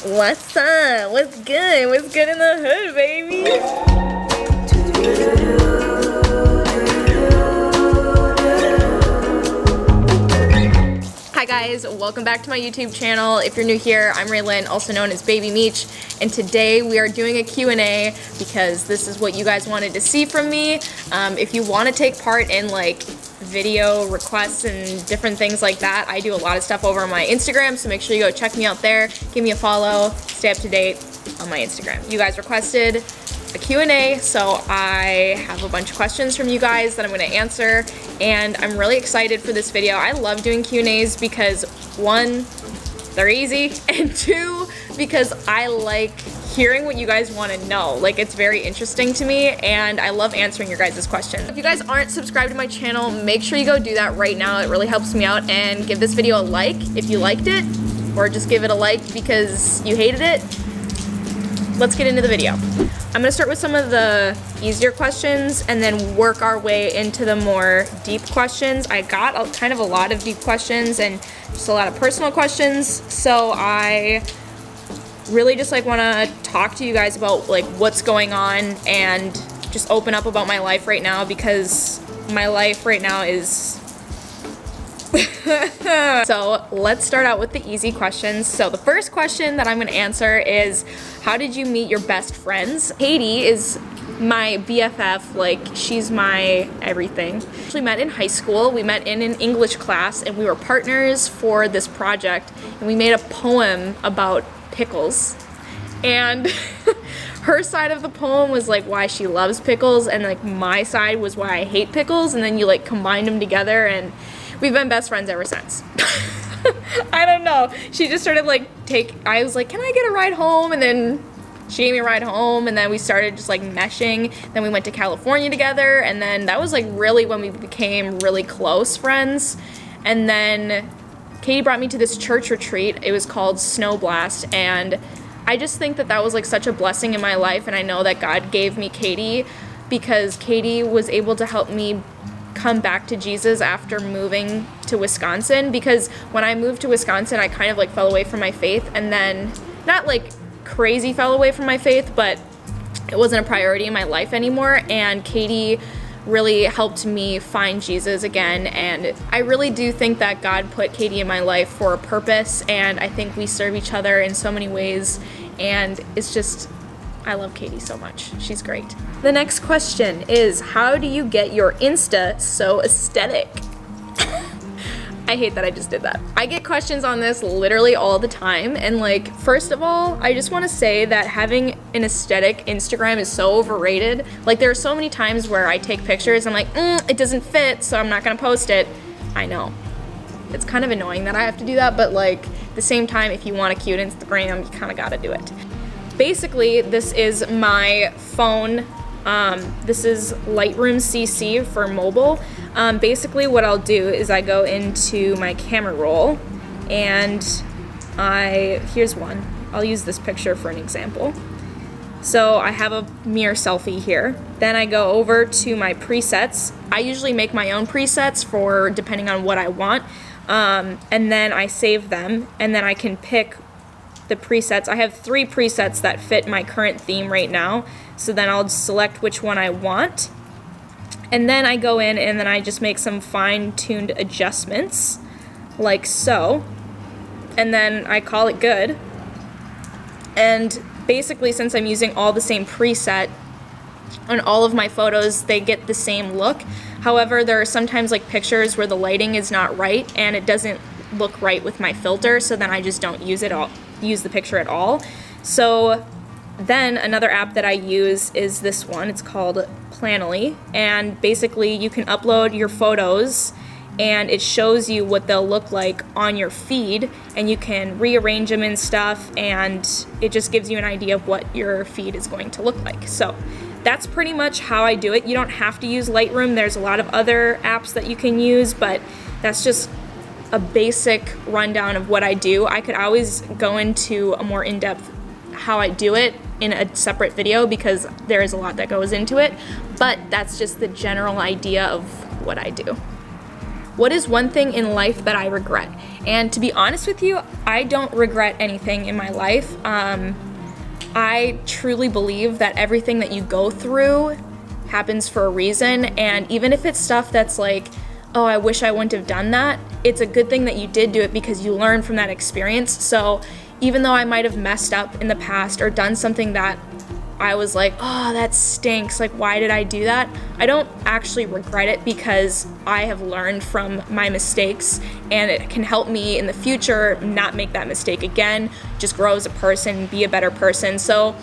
What's up? What's good? What's good in the hood, baby? Hi guys, welcome back to my YouTube channel. If you're new here, I'm Raylyn, also known as Baby Meech, and today we are doing a Q&A because this is what you guys wanted to see from me. If you want to take part in like video requests and different things like that, I do a lot of stuff over on my Instagram, so make sure you go check me out there, give me a follow, stay up to date on my Instagram. You guys requested a Q&A, so I have a bunch of questions from you guys that I'm going to answer, and I'm really excited for this video. I love doing Q&As because one, they're easy, and two, because I like hearing what you guys want to know. Like, it's very interesting to me, and I love answering your guys' questions. If you guys aren't subscribed to my channel, make sure you go do that right now. It really helps me out, and give this video a like if you liked it, or just give it a like because you hated it. Let's get into the video. I'm gonna start with some of the easier questions and then work our way into the more deep questions. I got kind of a lot of deep questions and just a lot of personal questions, so I really just like want to talk to you guys about like what's going on and just open up about my life right now, because my life right now is So let's start out with the easy questions. So the first question that I'm going to answer is, how did you meet your best friends? Katie is my BFF, like she's my everything. We actually met in high school. We met in an English class and we were partners for this project, and we made a poem about pickles. And her side of the poem was like why she loves pickles, and like my side was why I hate pickles, and then you like combined them together, and we've been best friends ever since. I don't know. She just started like I was like, can I get a ride home? And then she gave me a ride home, and then we started just like meshing. Then we went to California together, and then that was like really when we became really close friends. And then Katie brought me to this church retreat. It was called Snow Blast, and I just think that that was like such a blessing in my life, and I know that God gave me Katie because Katie was able to help me come back to Jesus after moving to Wisconsin, because when I moved to Wisconsin, I kind of like fell away from my faith, and then not like crazy fell away from my faith, but it wasn't a priority in my life anymore, and Katie really helped me find Jesus again. And I really do think that God put Katie in my life for a purpose, and I think we serve each other in so many ways, and it's just, I love Katie so much. She's great. The next question is, how do you get your Insta so aesthetic? I hate that I just did that. I get questions on this literally all the time, and like, first of all, I just want to say that having an aesthetic Instagram is so overrated. Like, there are so many times where I take pictures, I'm like, it doesn't fit, so I'm not gonna post it. I know. It's kind of annoying that I have to do that, but like, at the same time, if you want a cute Instagram, you kind of gotta do it. Basically, this is my phone. This is Lightroom CC for mobile. Basically what I'll do is I go into my camera roll, and here's one. I'll use this picture for an example. So I have a mirror selfie here. Then I go over to my presets. I usually make my own presets for depending on what I want. And then I save them, and then I can pick the presets. I have 3 presets that fit my current theme right now, so then I'll select which one I want, and then I go in and then I just make some fine-tuned adjustments like so, and then I call it good. And basically, since I'm using all the same preset on all of my photos, they get the same look. However, there are sometimes like pictures where the lighting is not right and it doesn't look right with my filter, so then I just don't use the picture at all. So then another app that I use is this one. It's called Planoly, and basically you can upload your photos and it shows you what they'll look like on your feed, and you can rearrange them and stuff, and it just gives you an idea of what your feed is going to look like. So that's pretty much how I do it. You don't have to use Lightroom. There's a lot of other apps that you can use, but that's just a basic rundown of what I do. I could always go into a more in-depth how I do it in a separate video, because there is a lot that goes into it, but that's just the general idea of what I do. What is one thing in life that I regret? And to be honest with you, I don't regret anything in my life. I truly believe that everything that you go through happens for a reason, and even if it's stuff that's like, oh, I wish I wouldn't have done that, it's a good thing that you did do it because you learned from that experience. So even though I might have messed up in the past or done something that I was like, oh, that stinks, like, why did I do that? I don't actually regret it because I have learned from my mistakes, and it can help me in the future not make that mistake again, just grow as a person, be a better person. So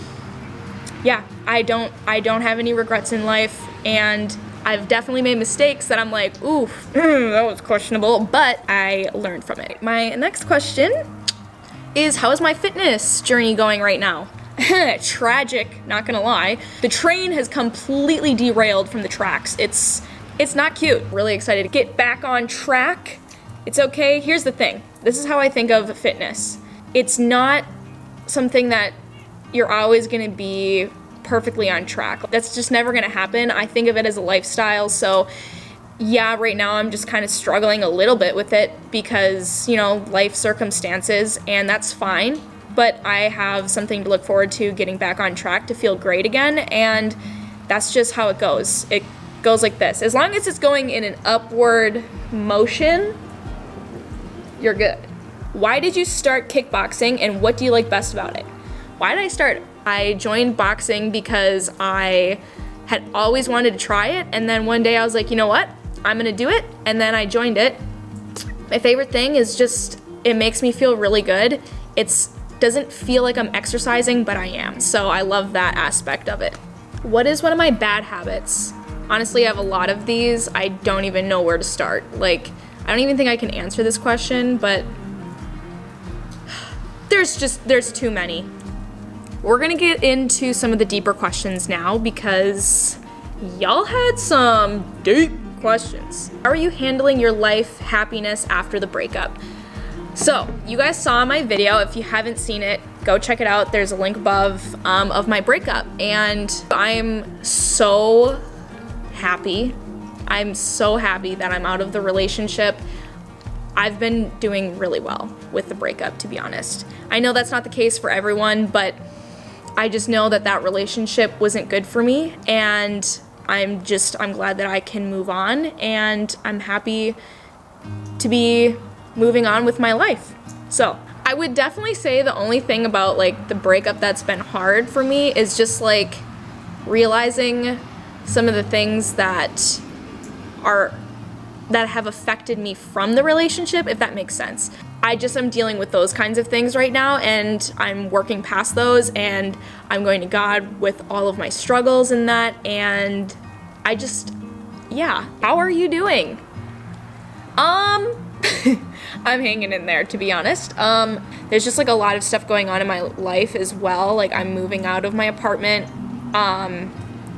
yeah, I don't have any regrets in life, and I've definitely made mistakes that I'm like, ooh, that was questionable, but I learned from it. My next question is, how is my fitness journey going right now? Tragic, not gonna lie. The train has completely derailed from the tracks. It's not cute. Really excited to get back on track. It's okay. Here's the thing. This is how I think of fitness. It's not something that you're always gonna be perfectly on track. That's just never gonna happen. I think of it as a lifestyle. So yeah, right now I'm just kind of struggling a little bit with it because, you know, life circumstances, and that's fine. But I have something to look forward to, getting back on track to feel great again, and that's just how it goes. It goes like this. As long as it's going in an upward motion, you're good. Why did you start kickboxing, and what do you like best about it? Why did I start? I joined boxing because I had always wanted to try it, and then one day I was like, you know what? I'm gonna do it, and then I joined it. My favorite thing is just, it makes me feel really good. Doesn't feel like I'm exercising, but I am. So I love that aspect of it. What is one of my bad habits? Honestly, I have a lot of these. I don't even know where to start. Like, I don't even think I can answer this question, but there's too many. We're gonna get into some of the deeper questions now because y'all had some deep questions. How are you handling your life happiness after the breakup? So, you guys saw my video. If you haven't seen it, go check it out. There's a link above of my breakup. And I'm so happy. I'm so happy that I'm out of the relationship. I've been doing really well with the breakup, to be honest. I know that's not the case for everyone, but I just know that that relationship wasn't good for me. And I'm glad that I can move on. And I'm happy to be moving on with my life. So I would definitely say the only thing about like the breakup that's been hard for me is just like realizing some of the things that have affected me from the relationship, if that makes sense. I'm dealing with those kinds of things right now, and I'm working past those, and I'm going to God with all of my struggles in that, and yeah. How are you doing? I'm hanging in there, to be honest. There's just like a lot of stuff going on in my life as well. Like, I'm moving out of my apartment.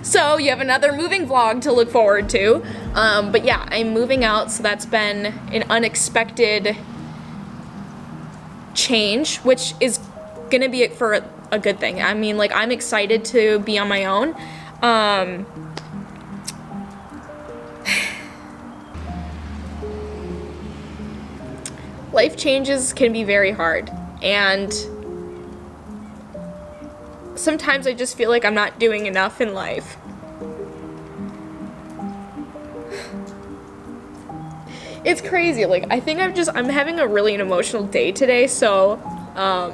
So you have another moving vlog to look forward to. But yeah, I'm moving out, so that's been an unexpected change, which is gonna be for a good thing. I mean, like, I'm excited to be on my own. Life changes can be very hard, and sometimes I just feel like I'm not doing enough in life. It's crazy. Like, I think I'm having a really emotional day today, so I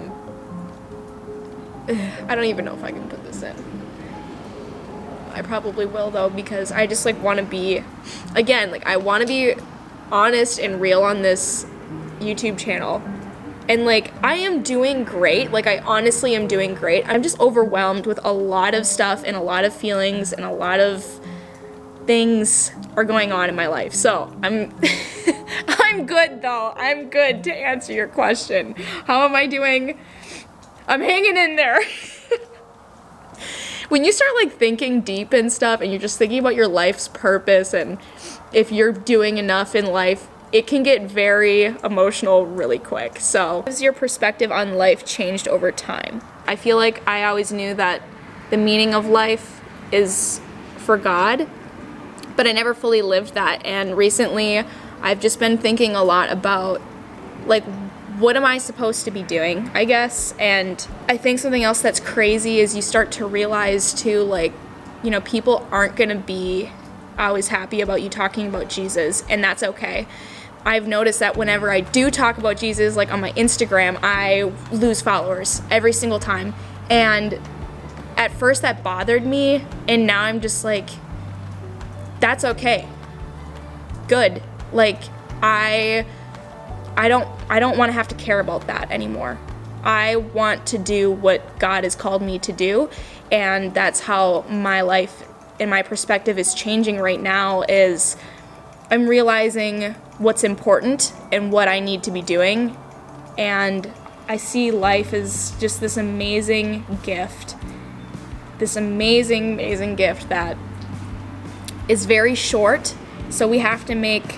don't even know if I can put this in. I probably will though, because I just like want to be, again, like, I want to be honest and real on this YouTube channel, and like, I am doing great. Like, I honestly am doing great. I'm just overwhelmed with a lot of stuff and a lot of feelings, and a lot of things are going on in my life. So I'm I'm good though. I'm good, to answer your question. How am I doing? I'm hanging in there. When you start like thinking deep and stuff, and you're just thinking about your life's purpose and if you're doing enough in life, it can get very emotional really quick. So, has your perspective on life changed over time? I feel like I always knew that the meaning of life is for God, but I never fully lived that. And recently, I've just been thinking a lot about like, what am I supposed to be doing, I guess? And I think something else that's crazy is you start to realize too, like, you know, people aren't gonna be always happy about you talking about Jesus, and that's okay. I've noticed that whenever I do talk about Jesus, like on my Instagram, I lose followers every single time. And at first that bothered me, and now I'm just like, that's okay. Good. Like, I don't want to have to care about that anymore. I want to do what God has called me to do, and that's how my life and my perspective is changing right now. Is I'm realizing what's important and what I need to be doing, and I see life as just this amazing gift. This amazing, amazing gift that is very short, so we have to make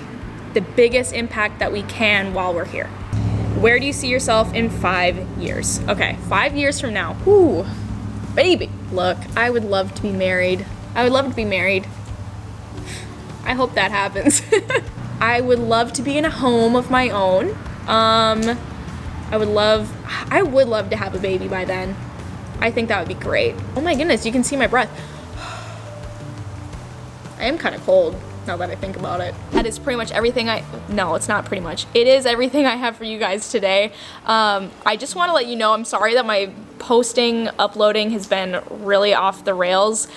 the biggest impact that we can while we're here. Where do you see yourself in 5 years? Okay, 5 years from now. Ooh, baby. Look, I would love to be married. I would love to be married. I hope that happens. I would love to be in a home of my own. I would love to have a baby by then. I think that would be great. Oh my goodness, you can see my breath. I am kind of cold now that I think about it. That is pretty much everything no, it's not pretty much. It is everything I have for you guys today. I just want to let you know, I'm sorry that my uploading has been really off the rails.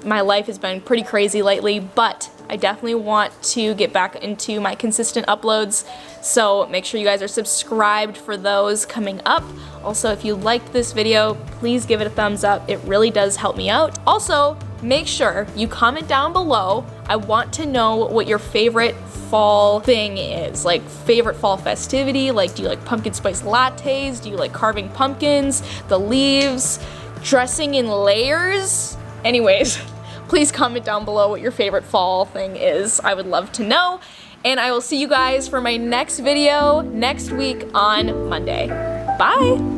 My life has been pretty crazy lately, but I definitely want to get back into my consistent uploads, so make sure you guys are subscribed for those coming up. Also, if you liked this video, please give it a thumbs up. It really does help me out. Also, make sure you comment down below. I want to know what your favorite fall thing is, like favorite fall festivity. Like, do you like pumpkin spice lattes? Do you like carving pumpkins, the leaves, dressing in layers? Anyways, please comment down below what your favorite fall thing is. I would love to know. And I will see you guys for my next video next week on Monday. Bye!